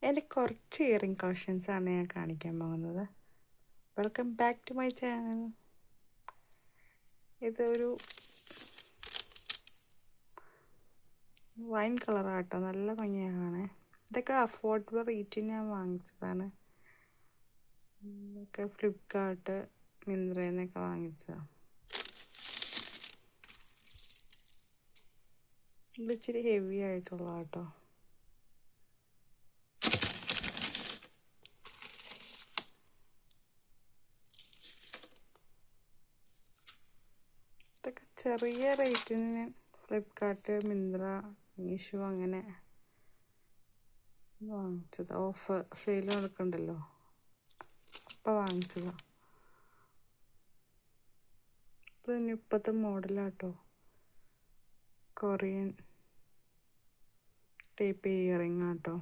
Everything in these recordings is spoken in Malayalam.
എൻ്റെ കുറച്ച് ഇയറിംഗ് കളക്ഷൻസാണ് ഞാൻ കാണിക്കാൻ പോകുന്നത്. Welcome back to my channel. ഇതൊരു വൈൻ കളറാട്ടോ, നല്ല ഭംഗിയാണ്. ഇതൊക്കെ അഫോർഡബിൾ റേറ്റിന് ഞാൻ വാങ്ങിച്ചതാണ്. ഇതൊക്കെ ഫ്ലിപ്കാർട്ട്, മിന്ത്രയിൽ നിന്നൊക്കെ വാങ്ങിച്ചതാണ്. ഇത് ഇച്ചിരി ഹെവി ആയിട്ടുള്ള കേട്ടോ. ഇതൊക്കെ ചെറിയ റേറ്റിന് ഫ്ലിപ്കാർട്ട്, മിന്ത്ര, മീഷോ അങ്ങനെ വാങ്ങിച്ചത്. ഓഫർ സെയിൽ നടക്കണ്ടല്ലോ, അപ്പോൾ വാങ്ങിച്ചതാണ്. ഇത് ഇപ്പോഴത്തെ മോഡലാട്ടോ, കൊറിയൻ ടൈപ്പ് ഇയറിംഗ് ആട്ടോ.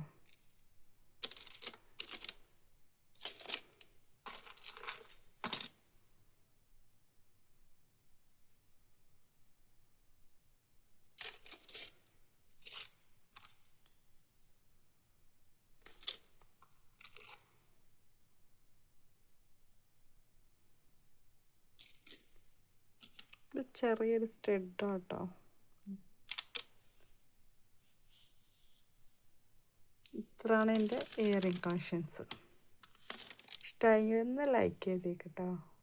ഇത് ചെറിയൊരു സ്റ്റഡാട്ടോ. ഇത്രയാണ് എൻ്റെ ഇയറിംഗ് കളക്ഷൻസ്. ഇഷ്ടമായെങ്കിൽ ഒന്ന് ലൈക്ക് ചെയ്തേക്കട്ടോ.